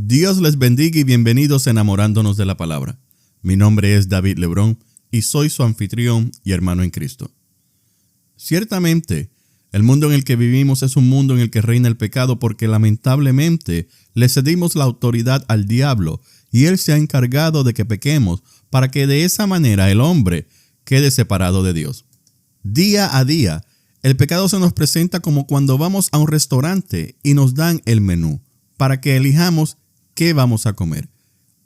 Dios les bendiga y bienvenidos a Enamorándonos de la Palabra. Mi nombre es David Lebrón y soy su anfitrión y hermano en Cristo. Ciertamente, el mundo en el que vivimos es un mundo en el que reina el pecado porque lamentablemente le cedimos la autoridad al diablo y él se ha encargado de que pequemos para que de esa manera el hombre quede separado de Dios. Día a día, el pecado se nos presenta como cuando vamos a un restaurante y nos dan el menú para que elijamos qué vamos a comer.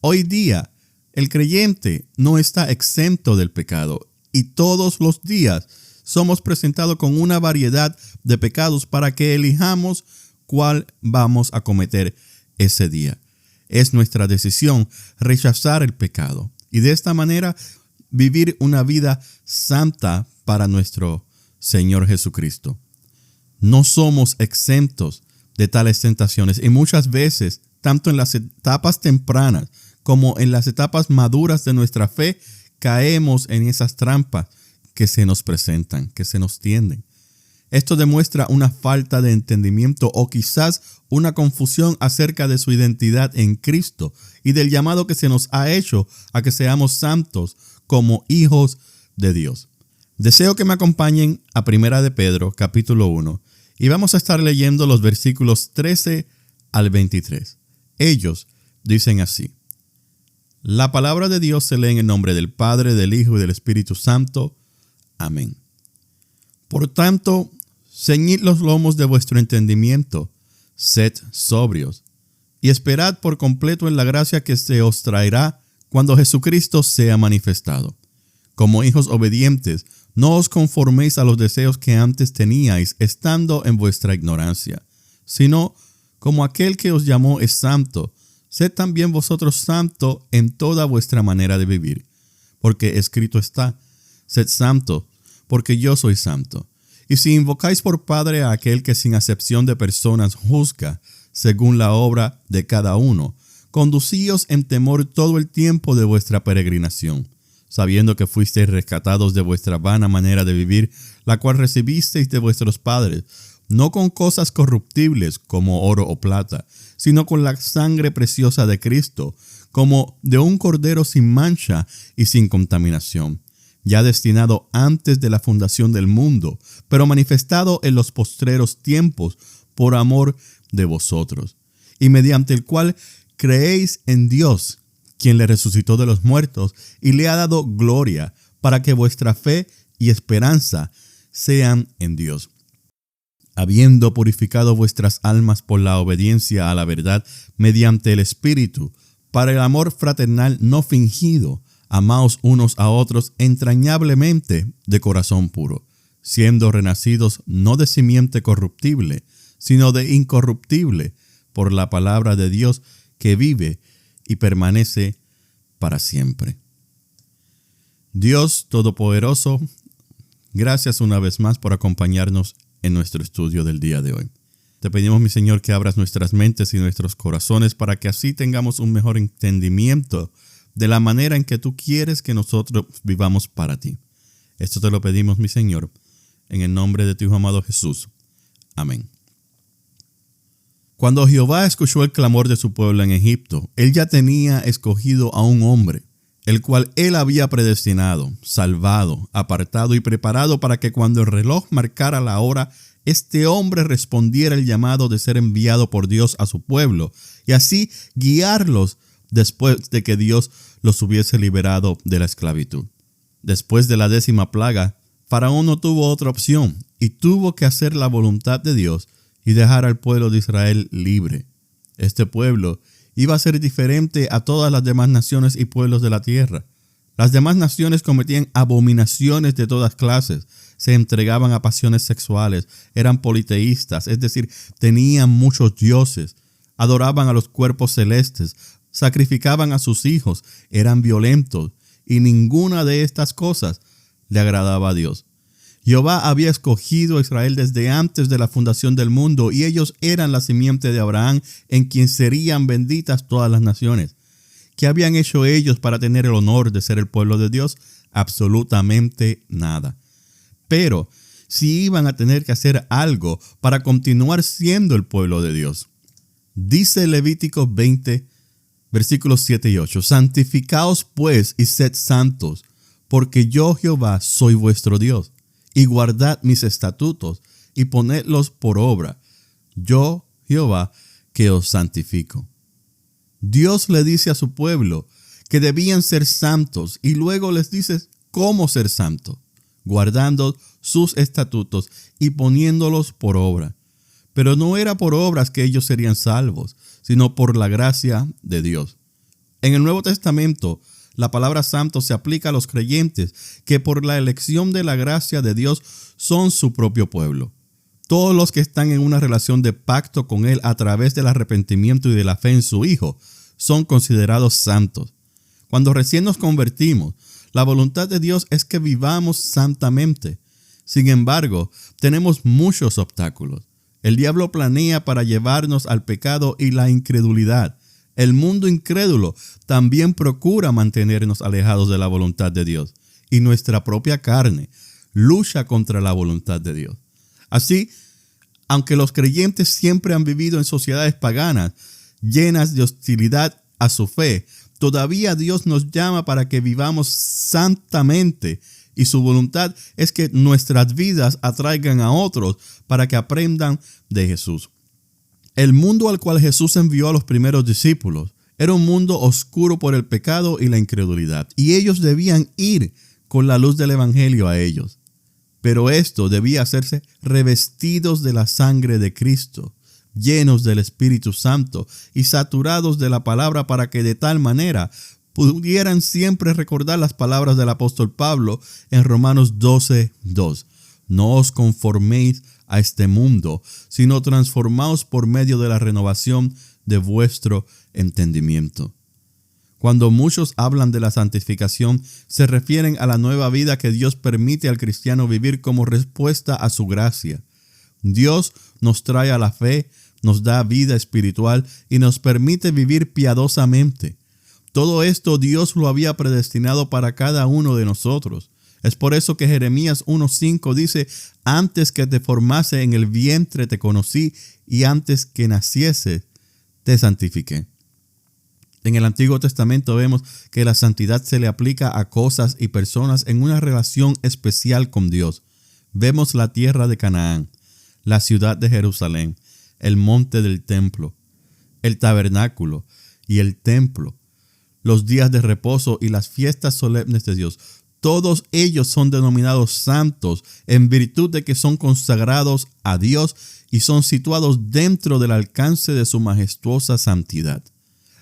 Hoy día, el creyente no está exento del pecado y todos los días somos presentados con una variedad de pecados para que elijamos cuál vamos a cometer ese día. Es nuestra decisión rechazar el pecado y de esta manera vivir una vida santa para nuestro Señor Jesucristo. No somos exentos de tales tentaciones y muchas veces, tanto en las etapas tempranas como en las etapas maduras de nuestra fe, caemos en esas trampas que se nos presentan, que se nos tienden. Esto demuestra una falta de entendimiento o quizás una confusión acerca de su identidad en Cristo y del llamado que se nos ha hecho a que seamos santos como hijos de Dios. Deseo que me acompañen a 1 de Pedro, capítulo 1, y vamos a estar leyendo los versículos 13 al 23. Ellos dicen así: La palabra de Dios se lee en el nombre del Padre, del Hijo y del Espíritu Santo. Amén. Por tanto, ceñid los lomos de vuestro entendimiento, sed sobrios, y esperad por completo en la gracia que se os traerá cuando Jesucristo sea manifestado. Como hijos obedientes, no os conforméis a los deseos que antes teníais, estando en vuestra ignorancia, sino como aquel que os llamó es santo, sed también vosotros santos en toda vuestra manera de vivir. Porque escrito está: sed santos, porque yo soy santo. Y si invocáis por Padre a aquel que sin acepción de personas juzga, según la obra de cada uno, conducíos en temor todo el tiempo de vuestra peregrinación, sabiendo que fuisteis rescatados de vuestra vana manera de vivir, la cual recibisteis de vuestros padres, no con cosas corruptibles como oro o plata, sino con la sangre preciosa de Cristo, como de un cordero sin mancha y sin contaminación, ya destinado antes de la fundación del mundo, pero manifestado en los postreros tiempos por amor de vosotros, y mediante el cual creéis en Dios, quien le resucitó de los muertos y le ha dado gloria, para que vuestra fe y esperanza sean en Dios. Habiendo purificado vuestras almas por la obediencia a la verdad mediante el Espíritu, para el amor fraternal no fingido, amaos unos a otros entrañablemente de corazón puro, siendo renacidos no de simiente corruptible, sino de incorruptible, por la palabra de Dios que vive y permanece para siempre. Dios Todopoderoso, gracias una vez más por acompañarnos en nuestro estudio del día de hoy. Te pedimos, mi Señor, que abras nuestras mentes y nuestros corazones para que así tengamos un mejor entendimiento de la manera en que tú quieres que nosotros vivamos para ti. Esto te lo pedimos, mi Señor, en el nombre de tu Hijo amado Jesús. Amén. Cuando Jehová escuchó el clamor de su pueblo en Egipto, él ya tenía escogido a un hombre, el cual él había predestinado, salvado, apartado y preparado para que cuando el reloj marcara la hora, este hombre respondiera el llamado de ser enviado por Dios a su pueblo y así guiarlos después de que Dios los hubiese liberado de la esclavitud. Después de la 10ª plaga, Faraón no tuvo otra opción y tuvo que hacer la voluntad de Dios y dejar al pueblo de Israel libre. Este pueblo iba a ser diferente a todas las demás naciones y pueblos de la tierra. Las demás naciones cometían abominaciones de todas clases, se entregaban a pasiones sexuales, eran politeístas, es decir, tenían muchos dioses, adoraban a los cuerpos celestes, sacrificaban a sus hijos, eran violentos, y ninguna de estas cosas le agradaba a Dios. Jehová había escogido a Israel desde antes de la fundación del mundo, y ellos eran la simiente de Abraham, en quien serían benditas todas las naciones. ¿Qué habían hecho ellos para tener el honor de ser el pueblo de Dios? Absolutamente nada. Pero sí iban a tener que hacer algo para continuar siendo el pueblo de Dios. Dice Levítico 20, Versículos 7 y 8. Santificaos pues y sed santos, porque yo Jehová soy vuestro Dios, y guardad mis estatutos y ponedlos por obra. Yo Jehová que os santifico. Dios le dice a su pueblo que debían ser santos y luego les dice cómo ser santos, guardando sus estatutos y poniéndolos por obra. Pero no era por obras que ellos serían salvos, sino por la gracia de Dios. En el Nuevo Testamento, la palabra santo se aplica a los creyentes que por la elección de la gracia de Dios son su propio pueblo. Todos los que están en una relación de pacto con Él a través del arrepentimiento y de la fe en su Hijo son considerados santos. Cuando recién nos convertimos, la voluntad de Dios es que vivamos santamente. Sin embargo, tenemos muchos obstáculos. El diablo planea para llevarnos al pecado y la incredulidad. El mundo incrédulo también procura mantenernos alejados de la voluntad de Dios. Y nuestra propia carne lucha contra la voluntad de Dios. Así, aunque los creyentes siempre han vivido en sociedades paganas, llenas de hostilidad a su fe, todavía Dios nos llama para que vivamos santamente. Y su voluntad es que nuestras vidas atraigan a otros para que aprendan de Jesús. El mundo al cual Jesús envió a los primeros discípulos era un mundo oscuro por el pecado y la incredulidad. Y ellos debían ir con la luz del evangelio a ellos. Pero esto debía hacerse revestidos de la sangre de Cristo, llenos del Espíritu Santo y saturados de la palabra para que de tal manera pudieran siempre recordar las palabras del apóstol Pablo en Romanos 12:2. No os conforméis a este mundo, sino transformaos por medio de la renovación de vuestro entendimiento. Cuando muchos hablan de la santificación, se refieren a la nueva vida que Dios permite al cristiano vivir como respuesta a su gracia. Dios nos trae a la fe, nos da vida espiritual y nos permite vivir piadosamente. Todo esto Dios lo había predestinado para cada uno de nosotros. Es por eso que Jeremías 1:5 dice: antes que te formase en el vientre te conocí, y antes que naciese te santifiqué. En el Antiguo Testamento vemos que la santidad se le aplica a cosas y personas en una relación especial con Dios. Vemos la tierra de Canaán, la ciudad de Jerusalén, el monte del templo, el tabernáculo y el templo, los días de reposo y las fiestas solemnes de Dios. Todos ellos son denominados santos en virtud de que son consagrados a Dios y son situados dentro del alcance de su majestuosa santidad.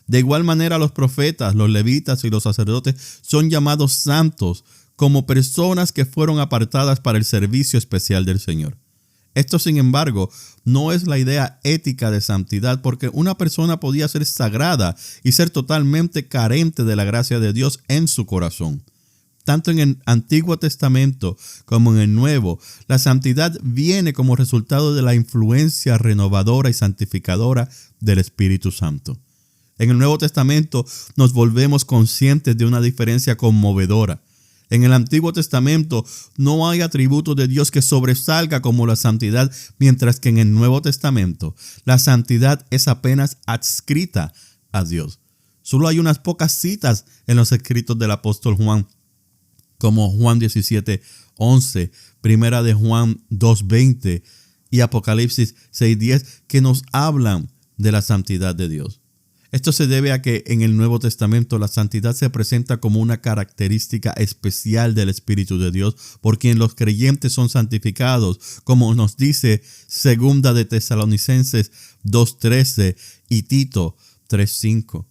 De igual manera, los profetas, los levitas y los sacerdotes son llamados santos como personas que fueron apartadas para el servicio especial del Señor. Esto, sin embargo, no es la idea ética de santidad, porque una persona podía ser sagrada y ser totalmente carente de la gracia de Dios en su corazón. Tanto en el Antiguo Testamento como en el Nuevo, la santidad viene como resultado de la influencia renovadora y santificadora del Espíritu Santo. En el Nuevo Testamento nos volvemos conscientes de una diferencia conmovedora. En el Antiguo Testamento no hay atributo de Dios que sobresalga como la santidad, mientras que en el Nuevo Testamento la santidad es apenas adscrita a Dios. Solo hay unas pocas citas en los escritos del apóstol Juan, como Juan 17:11, Primera de Juan 2:20 y Apocalipsis 6:10, que nos hablan de la santidad de Dios. Esto se debe a que en el Nuevo Testamento la santidad se presenta como una característica especial del Espíritu de Dios, por quien los creyentes son santificados, como nos dice Segunda de Tesalonicenses 2:13 y Tito 3:5.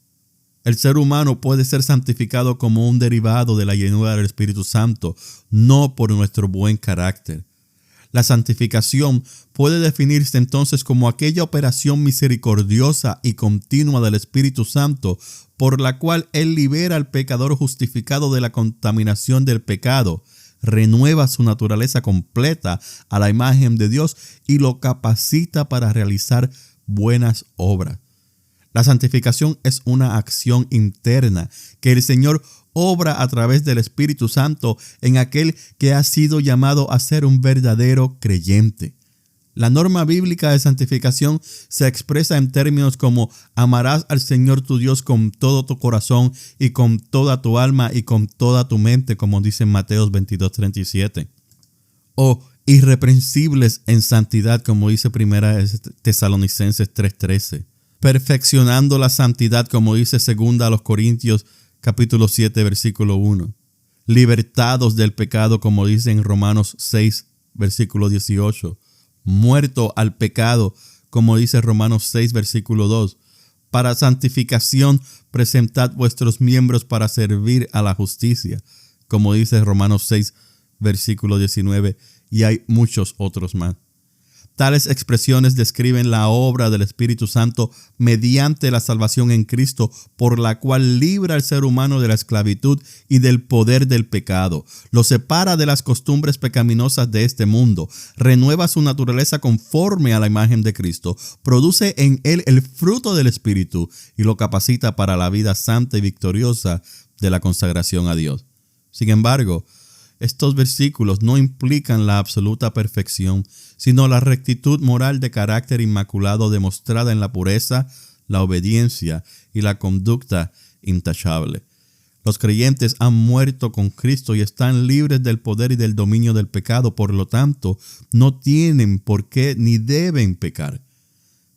El ser humano puede ser santificado como un derivado de la llenura del Espíritu Santo, no por nuestro buen carácter. La santificación puede definirse entonces como aquella operación misericordiosa y continua del Espíritu Santo por la cual Él libera al pecador justificado de la contaminación del pecado, renueva su naturaleza completa a la imagen de Dios y lo capacita para realizar buenas obras. La santificación es una acción interna que el Señor obra a través del Espíritu Santo en aquel que ha sido llamado a ser un verdadero creyente. La norma bíblica de santificación se expresa en términos como amarás al Señor tu Dios con todo tu corazón y con toda tu alma y con toda tu mente, como dice en Mateo 22:37. O irreprensibles en santidad, como dice 1 Tesalonicenses 3:13. Perfeccionando la santidad, como dice 2 Corintios capítulo 7, versículo 1. Libertados del pecado, como dice en Romanos 6, versículo 18. Muerto al pecado, como dice Romanos 6, versículo 2. Para santificación, presentad vuestros miembros para servir a la justicia, como dice Romanos 6, versículo 19, y hay muchos otros más. Tales expresiones describen la obra del Espíritu Santo mediante la salvación en Cristo, por la cual libra al ser humano de la esclavitud y del poder del pecado, lo separa de las costumbres pecaminosas de este mundo, renueva su naturaleza conforme a la imagen de Cristo, produce en él el fruto del Espíritu y lo capacita para la vida santa y victoriosa de la consagración a Dios. Sin embargo, estos versículos no implican la absoluta perfección, sino la rectitud moral de carácter inmaculado demostrada en la pureza, la obediencia y la conducta intachable. Los creyentes han muerto con Cristo y están libres del poder y del dominio del pecado, por lo tanto, no tienen por qué ni deben pecar,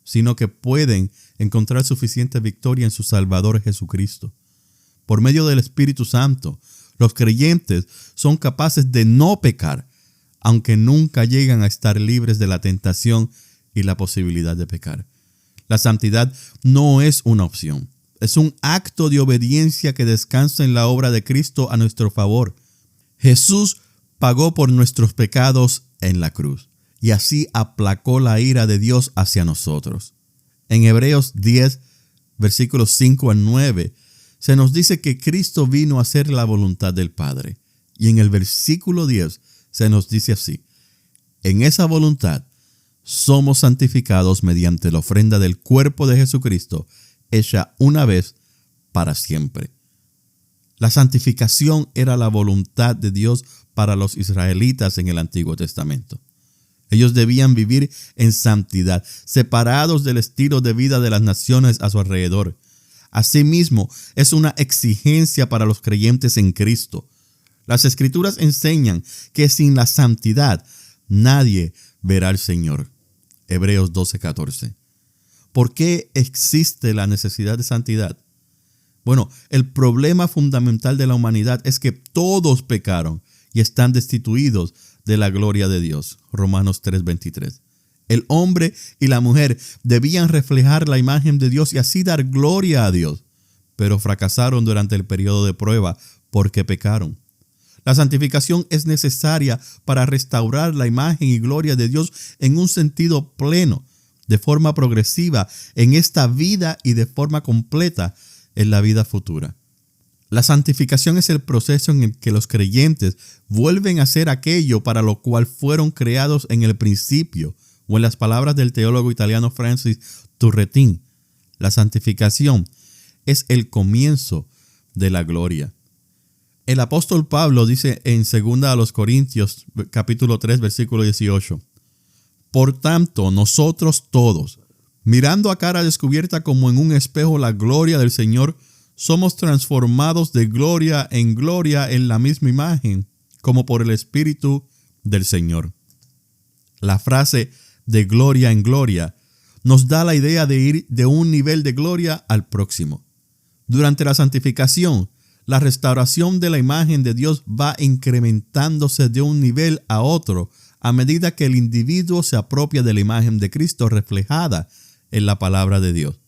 sino que pueden encontrar suficiente victoria en su Salvador Jesucristo. Por medio del Espíritu Santo, los creyentes son capaces de no pecar, aunque nunca llegan a estar libres de la tentación y la posibilidad de pecar. La santidad no es una opción, es un acto de obediencia que descansa en la obra de Cristo a nuestro favor. Jesús pagó por nuestros pecados en la cruz y así aplacó la ira de Dios hacia nosotros. En Hebreos 10, versículos 5 al 9, se nos dice que Cristo vino a hacer la voluntad del Padre. Y en el versículo 10 se nos dice así: en esa voluntad somos santificados mediante la ofrenda del cuerpo de Jesucristo, hecha una vez para siempre. La santificación era la voluntad de Dios para los israelitas en el Antiguo Testamento. Ellos debían vivir en santidad, separados del estilo de vida de las naciones a su alrededor. Asimismo, es una exigencia para los creyentes en Cristo. Las Escrituras enseñan que sin la santidad nadie verá al Señor. Hebreos 12:14. ¿Por qué existe la necesidad de santidad? Bueno, el problema fundamental de la humanidad es que todos pecaron y están destituidos de la gloria de Dios. Romanos 3:23. El hombre y la mujer debían reflejar la imagen de Dios y así dar gloria a Dios, pero fracasaron durante el periodo de prueba porque pecaron. La santificación es necesaria para restaurar la imagen y gloria de Dios en un sentido pleno, de forma progresiva en esta vida y de forma completa en la vida futura. La santificación es el proceso en el que los creyentes vuelven a hacer aquello para lo cual fueron creados en el principio, o en las palabras del teólogo italiano Francis Turretin, la santificación es el comienzo de la gloria. El apóstol Pablo dice en 2 Corintios capítulo 3 versículo 18: por tanto, nosotros todos, mirando a cara descubierta como en un espejo la gloria del Señor, somos transformados de gloria en la misma imagen, como por el Espíritu del Señor. La frase de gloria en gloria nos da la idea de ir de un nivel de gloria al próximo. Durante la santificación, la restauración de la imagen de Dios va incrementándose de un nivel a otro a medida que el individuo se apropia de la imagen de Cristo reflejada en la palabra de Dios.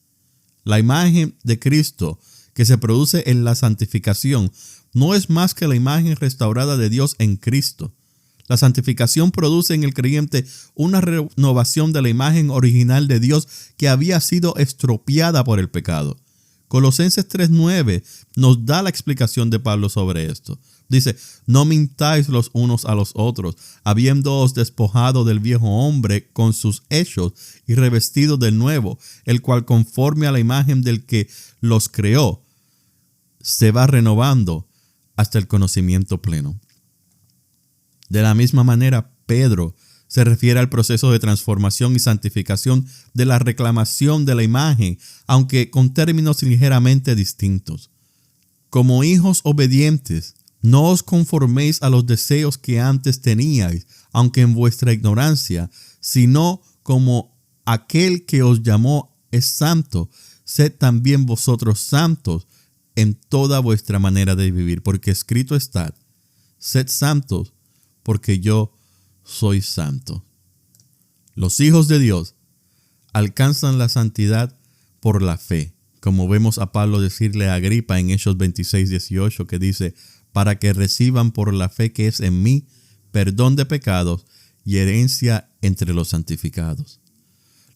La imagen de Cristo que se produce en la santificación no es más que la imagen restaurada de Dios en Cristo. La santificación produce en el creyente una renovación de la imagen original de Dios que había sido estropeada por el pecado. Colosenses 3:9 nos da la explicación de Pablo sobre esto. Dice: no mintáis los unos a los otros, habiéndoos despojado del viejo hombre con sus hechos y revestido del nuevo, el cual conforme a la imagen del que los creó, se va renovando hasta el conocimiento pleno. De la misma manera, Pedro Se refiere al proceso de transformación y santificación de la reclamación de la imagen, aunque con términos ligeramente distintos. Como hijos obedientes, no os conforméis a los deseos que antes teníais, aunque en vuestra ignorancia, sino como aquel que os llamó es santo, sed también vosotros santos en toda vuestra manera de vivir, porque escrito está: sed santos, porque yo soy santo. Los hijos de Dios alcanzan la santidad por la fe, como vemos a Pablo decirle a Agripa en Hechos 26:18, que dice: para que reciban por la fe que es en mí perdón de pecados y herencia entre los santificados.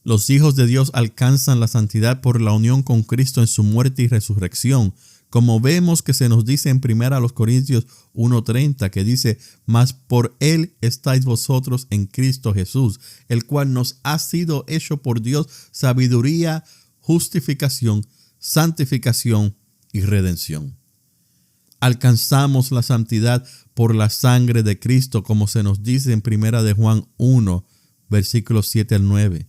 Los hijos de Dios alcanzan la santidad por la unión con Cristo en su muerte y resurrección, como vemos que se nos dice en 1 Corintios 1:30, que dice: mas por él estáis vosotros en Cristo Jesús, el cual nos ha sido hecho por Dios sabiduría, justificación, santificación y redención. Alcanzamos la santidad por la sangre de Cristo, como se nos dice en 1 de Juan 1, versículos 7 al 9.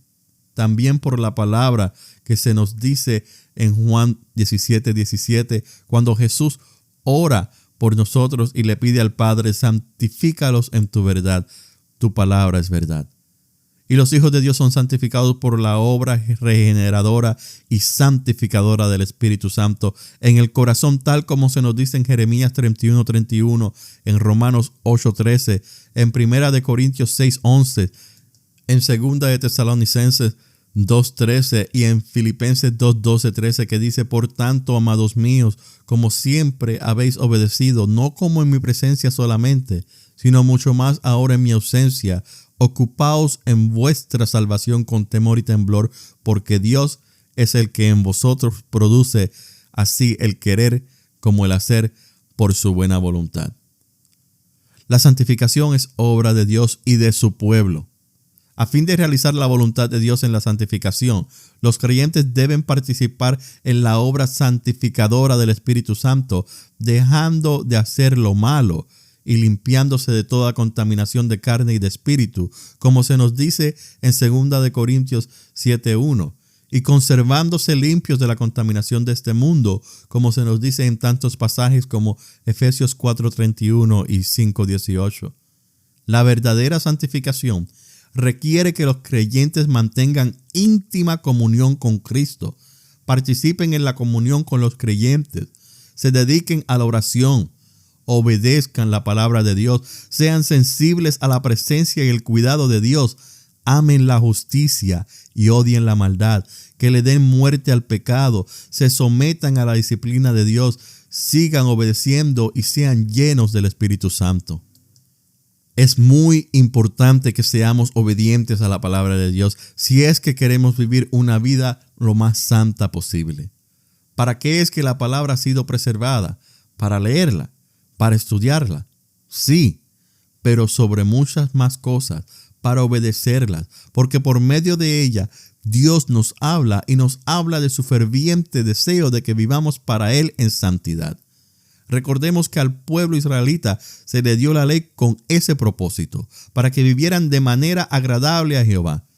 También por la palabra que se nos dice en Juan 17:17, cuando Jesús ora por nosotros y le pide al Padre: santifícalos en tu verdad, tu palabra es verdad. Y los hijos de Dios son santificados por la obra regeneradora y santificadora del Espíritu Santo en el corazón, tal como se nos dice en Jeremías 31:31, en Romanos 8:13, en 1 Corintios 6:11, en 2 de Tesalonicenses 2:13 y en Filipenses 2:12-13, que dice: por tanto, amados míos, como siempre habéis obedecido, no como en mi presencia solamente, sino mucho más ahora en mi ausencia, ocupaos en vuestra salvación con temor y temblor, porque Dios es el que en vosotros produce así el querer como el hacer por su buena voluntad. La santificación es obra de Dios y de su pueblo. A fin de realizar la voluntad de Dios en la santificación, los creyentes deben participar en la obra santificadora del Espíritu Santo, dejando de hacer lo malo y limpiándose de toda contaminación de carne y de espíritu, como se nos dice en 2 de Corintios 7:1, y conservándose limpios de la contaminación de este mundo, como se nos dice en tantos pasajes como Efesios 4:31 y 5:18. La verdadera santificación requiere que los creyentes mantengan íntima comunión con Cristo, participen en la comunión con los creyentes, se dediquen a la oración, obedezcan la palabra de Dios, sean sensibles a la presencia y el cuidado de Dios, amen la justicia y odien la maldad, que le den muerte al pecado, se sometan a la disciplina de Dios, sigan obedeciendo y sean llenos del Espíritu Santo. Es muy importante que seamos obedientes a la palabra de Dios si es que queremos vivir una vida lo más santa posible. ¿Para qué es que la palabra ha sido preservada? Para leerla, para estudiarla, sí, pero sobre muchas más cosas, para obedecerlas, porque por medio de ella Dios nos habla y nos habla de su ferviente deseo de que vivamos para Él en santidad. Recordemos que al pueblo israelita se le dio la ley con ese propósito, para que vivieran de manera agradable a Jehová.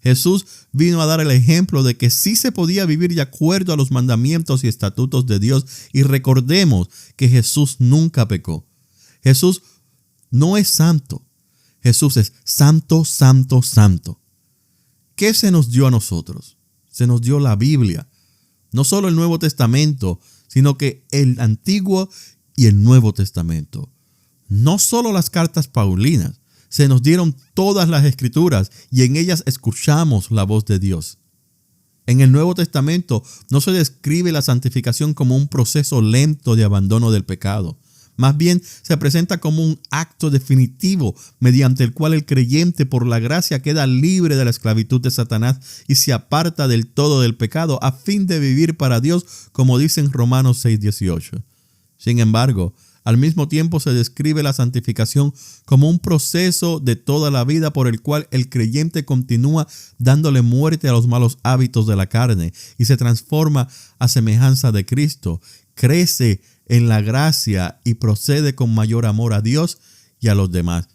Jesús vino a dar el ejemplo de que sí se podía vivir de acuerdo a los mandamientos y estatutos de Dios, y recordemos que Jesús nunca pecó. Jesús no es santo. Jesús es santo, santo, santo. ¿Qué se nos dio a nosotros? Se nos dio la Biblia. No solo el Nuevo Testamento, sino que el Antiguo y el Nuevo Testamento. No solo las cartas paulinas, se nos dieron todas las Escrituras y en ellas escuchamos la voz de Dios. En el Nuevo Testamento no se describe la santificación como un proceso lento de abandono del pecado. Más bien se presenta como un acto definitivo mediante el cual el creyente por la gracia queda libre de la esclavitud de Satanás y se aparta del todo del pecado a fin de vivir para Dios, como dice en Romanos 6:18. Sin embargo, al mismo tiempo se describe la santificación como un proceso de toda la vida por el cual el creyente continúa dándole muerte a los malos hábitos de la carne y se transforma a semejanza de Cristo, crece en la gracia y procede con mayor amor a Dios y a los demás.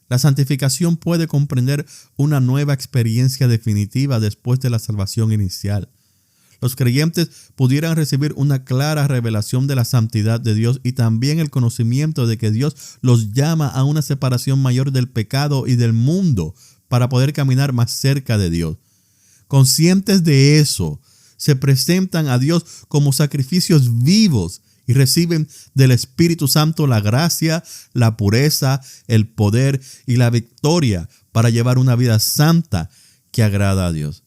La santificación puede comprender una nueva experiencia definitiva después de la salvación inicial. Los creyentes pudieran recibir una clara revelación de la santidad de Dios y también el conocimiento de que Dios los llama a una separación mayor del pecado y del mundo para poder caminar más cerca de Dios. Conscientes de eso, se presentan a Dios como sacrificios vivos y reciben del Espíritu Santo la gracia, la pureza, el poder y la victoria para llevar una vida santa que agrada a Dios.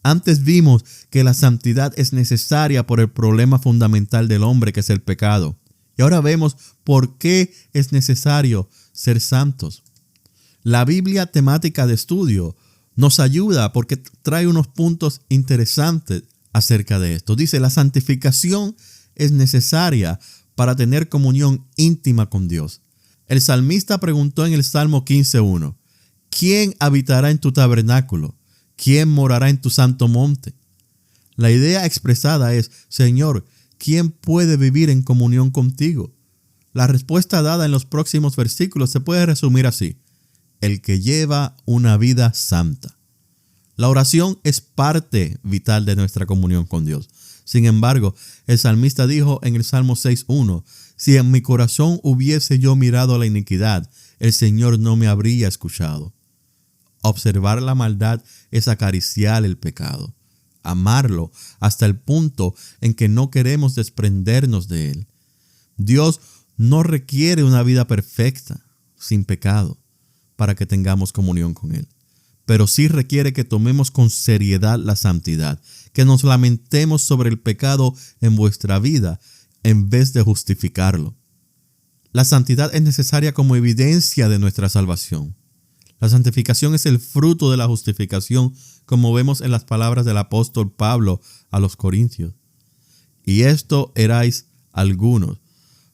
Antes vimos que la santidad es necesaria por el problema fundamental del hombre, que es el pecado. Y ahora vemos por qué es necesario ser santos. La Biblia temática de estudio nos ayuda porque trae unos puntos interesantes acerca de esto. Dice, la santificación es necesaria para tener comunión íntima con Dios. El salmista preguntó en el Salmo 15:1, ¿quién habitará en tu tabernáculo? ¿Quién morará en tu santo monte? La idea expresada es, Señor, ¿quién puede vivir en comunión contigo? La respuesta dada en los próximos versículos se puede resumir así: el que lleva una vida santa. La oración es parte vital de nuestra comunión con Dios. Sin embargo, el salmista dijo en el Salmo 6:1, si en mi corazón hubiese yo mirado la iniquidad, el Señor no me habría escuchado. Observar la maldad es acariciar el pecado, amarlo hasta el punto en que no queremos desprendernos de él. Dios no requiere una vida perfecta, sin pecado, para que tengamos comunión con él. Pero sí requiere que tomemos con seriedad la santidad, que nos lamentemos sobre el pecado en vuestra vida en vez de justificarlo. La santidad es necesaria como evidencia de nuestra salvación. La santificación es el fruto de la justificación, como vemos en las palabras del apóstol Pablo a los Corintios. Y esto erais algunos,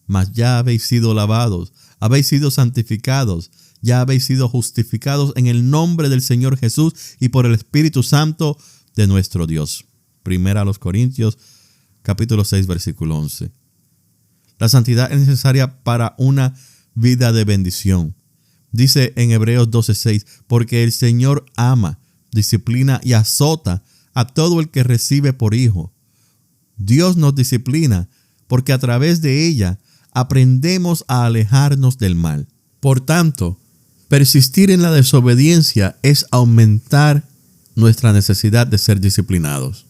mas ya habéis sido lavados, habéis sido santificados, ya habéis sido justificados en el nombre del Señor Jesús y por el Espíritu Santo de nuestro Dios. Primera a los Corintios, capítulo 6, versículo 11. La santidad es necesaria para una vida de bendición. Dice en Hebreos 12:6, porque el Señor ama, disciplina y azota a todo el que recibe por hijo. Dios nos disciplina porque a través de ella aprendemos a alejarnos del mal. Por tanto, persistir en la desobediencia es aumentar nuestra necesidad de ser disciplinados.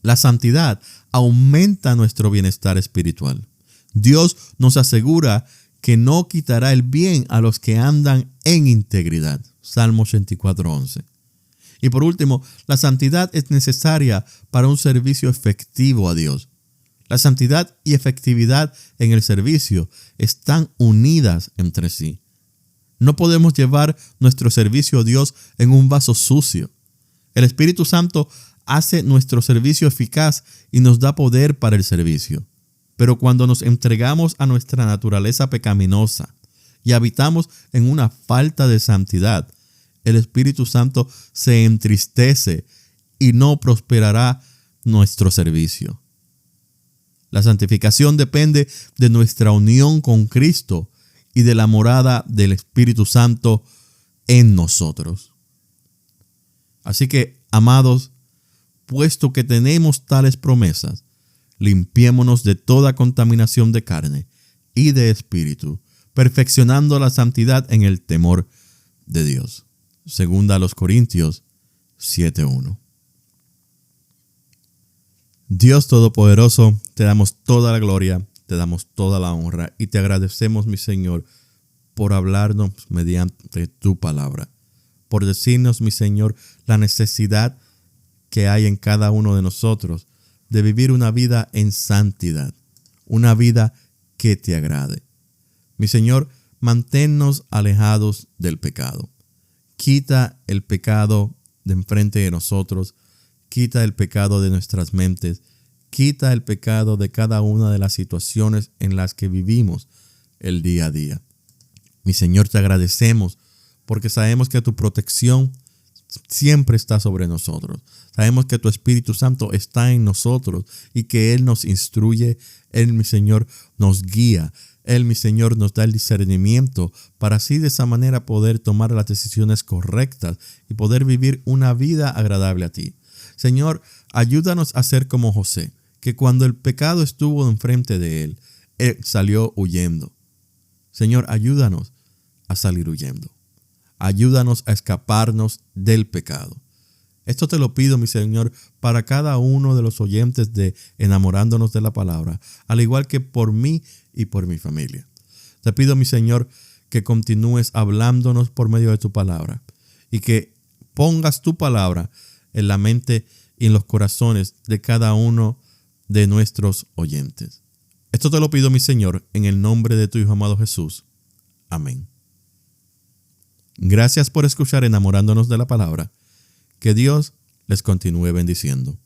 La santidad aumenta nuestro bienestar espiritual. Dios nos asegura que no quitará el bien a los que andan en integridad. Salmo 84:11. Y por último, la santidad es necesaria para un servicio efectivo a Dios. La santidad y efectividad en el servicio están unidas entre sí. No podemos llevar nuestro servicio a Dios en un vaso sucio. El Espíritu Santo hace nuestro servicio eficaz y nos da poder para el servicio. Pero cuando nos entregamos a nuestra naturaleza pecaminosa y habitamos en una falta de santidad, el Espíritu Santo se entristece y no prosperará nuestro servicio. La santificación depende de nuestra unión con Cristo y de la morada del Espíritu Santo en nosotros. Así que, amados, puesto que tenemos tales promesas, limpiémonos de toda contaminación de carne y de espíritu, perfeccionando la santidad en el temor de Dios. Segunda a los Corintios 7:1. Dios Todopoderoso, te damos toda la gloria, te damos toda la honra y te agradecemos, mi Señor, por hablarnos mediante tu palabra, por decirnos, mi Señor, la necesidad que hay en cada uno de nosotros de vivir una vida en santidad, una vida que te agrade. Mi Señor, manténnos alejados del pecado. Quita el pecado de enfrente de nosotros, quita el pecado de nuestras mentes, quita el pecado de cada una de las situaciones en las que vivimos el día a día. Mi Señor, te agradecemos porque sabemos que tu protección siempre está sobre nosotros. Sabemos que tu Espíritu Santo está en nosotros y que Él nos instruye, Él, mi Señor, nos guía, Él, mi Señor, nos da el discernimiento para así de esa manera poder tomar las decisiones correctas y poder vivir una vida agradable a ti. Señor, ayúdanos a ser como José, que cuando el pecado estuvo enfrente de él salió huyendo. Señor, ayúdanos a salir huyendo. Ayúdanos a escaparnos del pecado. Esto te lo pido, mi Señor, para cada uno de los oyentes de Enamorándonos de la Palabra, al igual que por mí y por mi familia. Te pido, mi Señor, que continúes hablándonos por medio de tu palabra y que pongas tu palabra en la mente y en los corazones de cada uno de nuestros oyentes. Esto te lo pido, mi Señor, en el nombre de tu Hijo amado Jesús. Amén. Gracias por escuchar Enamorándonos de la Palabra. Que Dios les continúe bendiciendo.